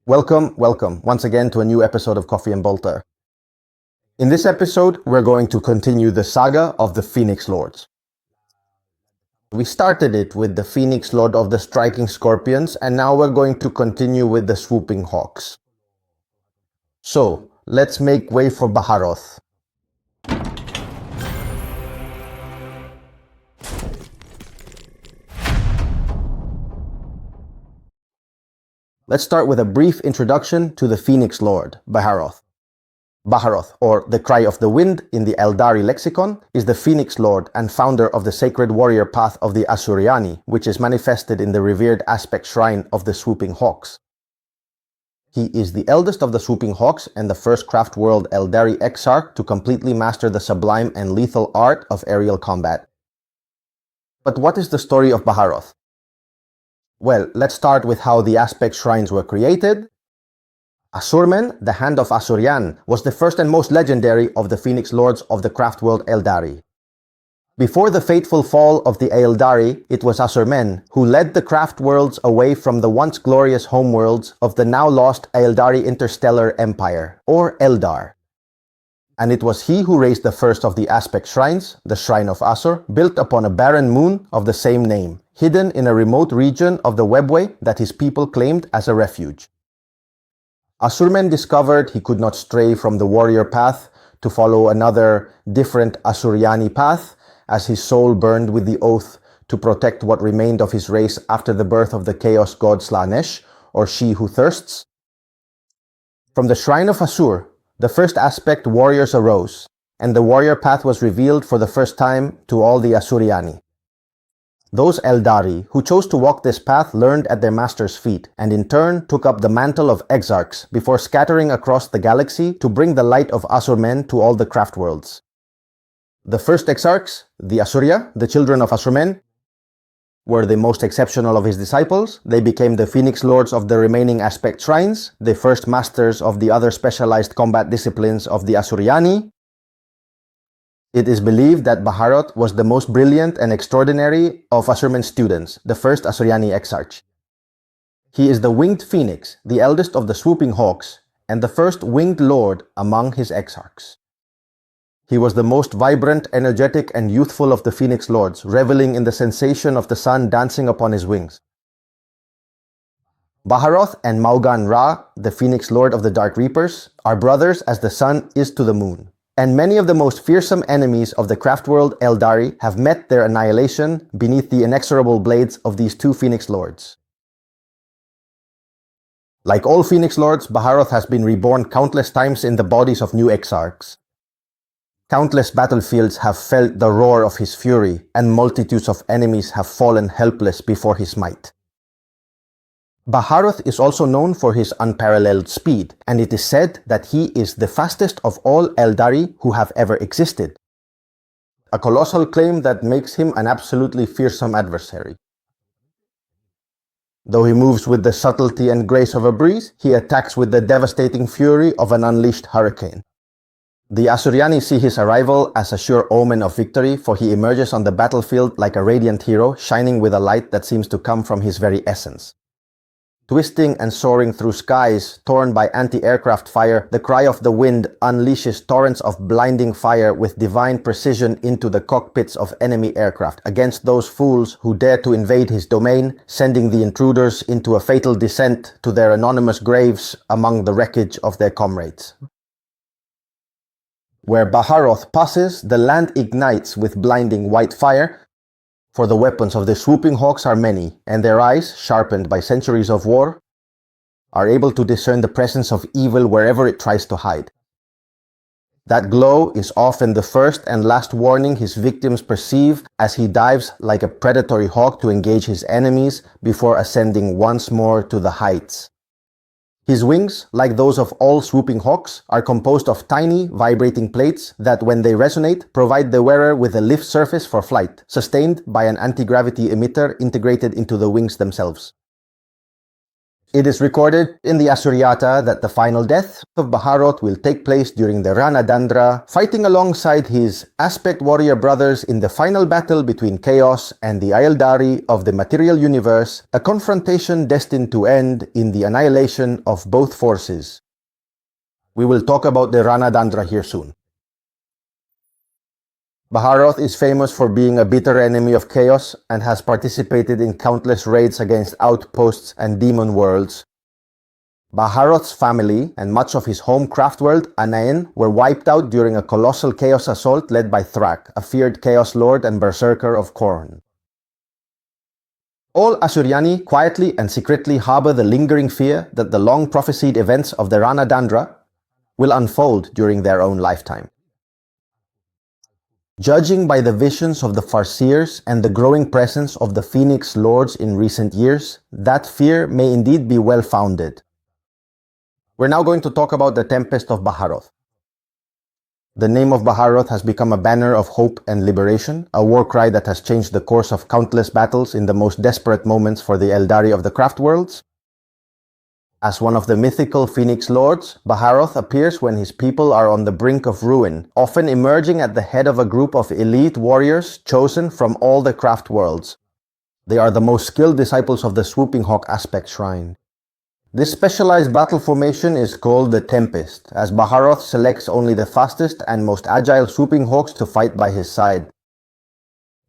Welcome once again to a new episode of Coffee and Bolter. In this episode, we're going to continue the saga of the Phoenix Lords. We started it with the Phoenix Lord of the Striking Scorpions, and now we're going to continue with the Swooping Hawks. So, let's make way for Baharroth. Let's start with a brief introduction to the Phoenix Lord, Baharroth. Baharroth, or the Cry of the Wind in the Aeldari lexicon, is the Phoenix Lord and founder of the sacred warrior path of the Asuryani, which is manifested in the revered aspect shrine of the Swooping Hawks. He is the eldest of the Swooping Hawks and the first craft world Aeldari exarch to completely master the sublime and lethal art of aerial combat. But what is the story of Baharroth? Well, let's start with how the aspect shrines were created. Asurmen, the Hand of Asuryan, was the first and most legendary of the Phoenix Lords of the craft world Aeldari. Before the fateful fall of the Aeldari, it was Asurmen who led the craft worlds away from the once glorious homeworlds of the now lost Aeldari Interstellar Empire, or Eldar. And it was he who raised the first of the aspect shrines, the Shrine of Asur, built upon a barren moon of the same name, hidden in a remote region of the webway that his people claimed as a refuge. Asurmen discovered he could not stray from the warrior path to follow another different Asuryani path, as his soul burned with the oath to protect what remained of his race after the birth of the chaos god Slanesh, or She Who Thirsts. From the Shrine of Asur, the first aspect warriors arose, and the warrior path was revealed for the first time to all the Asuryani. Those Aeldari who chose to walk this path learned at their master's feet, and in turn took up the mantle of exarchs before scattering across the galaxy to bring the light of Asurmen to all the craft worlds. The first exarchs, the Asurya, the children of Asurmen, were the most exceptional of his disciples. They became the Phoenix Lords of the remaining aspect shrines, the first masters of the other specialized combat disciplines of the Asuryani. It is believed that Baharroth was the most brilliant and extraordinary of Asurmen's students, the first Asuryani exarch. He is the winged phoenix, the eldest of the Swooping Hawks, and the first winged lord among his exarchs. He was the most vibrant, energetic, and youthful of the Phoenix Lords, reveling in the sensation of the sun dancing upon his wings. Baharroth and Maugan Ra, the Phoenix Lord of the Dark Reapers, are brothers as the sun is to the moon. And many of the most fearsome enemies of the craft world Aeldari have met their annihilation beneath the inexorable blades of these two Phoenix Lords. Like all Phoenix Lords, Baharroth has been reborn countless times in the bodies of new exarchs. Countless battlefields have felt the roar of his fury, and multitudes of enemies have fallen helpless before his might. Baharroth is also known for his unparalleled speed, and it is said that he is the fastest of all Aeldari who have ever existed. A colossal claim that makes him an absolutely fearsome adversary. Though he moves with the subtlety and grace of a breeze, he attacks with the devastating fury of an unleashed hurricane. The Asuryani see his arrival as a sure omen of victory, for he emerges on the battlefield like a radiant hero, shining with a light that seems to come from his very essence. Twisting and soaring through skies torn by anti-aircraft fire, the Cry of the Wind unleashes torrents of blinding fire with divine precision into the cockpits of enemy aircraft against those fools who dare to invade his domain, sending the intruders into a fatal descent to their anonymous graves among the wreckage of their comrades. Where Baharroth passes, the land ignites with blinding white fire, for the weapons of the Swooping Hawks are many, and their eyes, sharpened by centuries of war, are able to discern the presence of evil wherever it tries to hide. That glow is often the first and last warning his victims perceive as he dives like a predatory hawk to engage his enemies before ascending once more to the heights. His wings, like those of all Swooping Hawks, are composed of tiny, vibrating plates that, when they resonate, provide the wearer with a lift surface for flight, sustained by an anti-gravity emitter integrated into the wings themselves. It is recorded in the Asuriata that the final death of Baharroth will take place during the Ranadandra, fighting alongside his aspect warrior brothers in the final battle between Chaos and the Aeldari of the material universe, a confrontation destined to end in the annihilation of both forces. We will talk about the Ranadandra here soon. Baharroth is famous for being a bitter enemy of Chaos and has participated in countless raids against outposts and demon worlds. Baharroth's family and much of his home craft world, Anaen, were wiped out during a colossal Chaos assault led by Thrak, a feared Chaos Lord and Berserker of Khorne. All Asuryani quietly and secretly harbor the lingering fear that the long-prophesied events of the Ranadandra will unfold during their own lifetime. Judging by the visions of the Farseers and the growing presence of the Phoenix Lords in recent years, that fear may indeed be well-founded. We're now going to talk about the Tempest of Baharroth. The name of Baharroth has become a banner of hope and liberation, a war cry that has changed the course of countless battles in the most desperate moments for the Aeldari of the craft worlds. As one of the mythical Phoenix Lords, Baharroth appears when his people are on the brink of ruin, often emerging at the head of a group of elite warriors chosen from all the craft worlds. They are the most skilled disciples of the Swooping Hawk aspect shrine. This specialized battle formation is called the Tempest, as Baharroth selects only the fastest and most agile Swooping Hawks to fight by his side.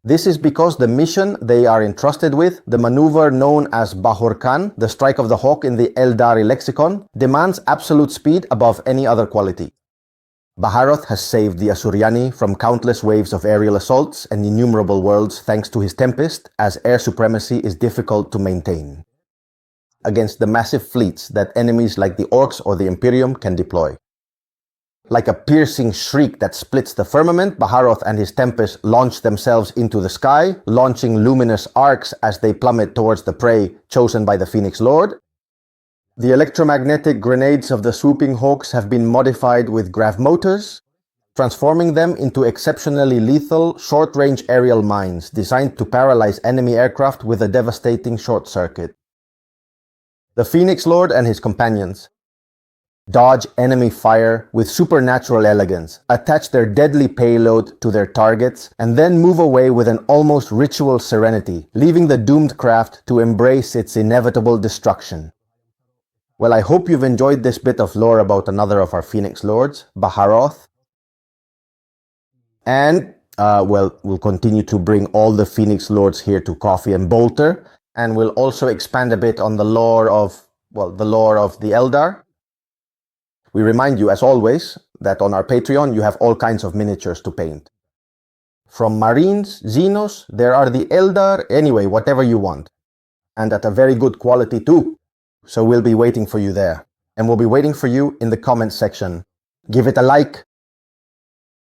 This is because the mission they are entrusted with, the maneuver known as Bahorkan, the strike of the hawk in the Aeldari lexicon, demands absolute speed above any other quality. Baharroth has saved the Asuryani from countless waves of aerial assaults and innumerable worlds thanks to his Tempest, as air supremacy is difficult to maintain against the massive fleets that enemies like the Orcs or the Imperium can deploy. Like a piercing shriek that splits the firmament, Baharroth and his Tempest launch themselves into the sky, launching luminous arcs as they plummet towards the prey chosen by the Phoenix Lord. The electromagnetic grenades of the Swooping Hawks have been modified with grav motors, transforming them into exceptionally lethal, short-range aerial mines designed to paralyze enemy aircraft with a devastating short circuit. The Phoenix Lord and his companions dodge enemy fire with supernatural elegance, attach their deadly payload to their targets, and then move away with an almost ritual serenity, leaving the doomed craft to embrace its inevitable destruction. Well, I hope you've enjoyed this bit of lore about another of our Phoenix Lords, Baharroth. And, we'll continue to bring all the Phoenix Lords here to Coffee and Bolter, and we'll also expand a bit on the lore of the Eldar. We remind you, as always, that on our Patreon you have all kinds of miniatures to paint. From Marines, Xenos, there are the Eldar, anyway, whatever you want. And at a very good quality too. So we'll be waiting for you there. And we'll be waiting for you in the comments section. Give it a like,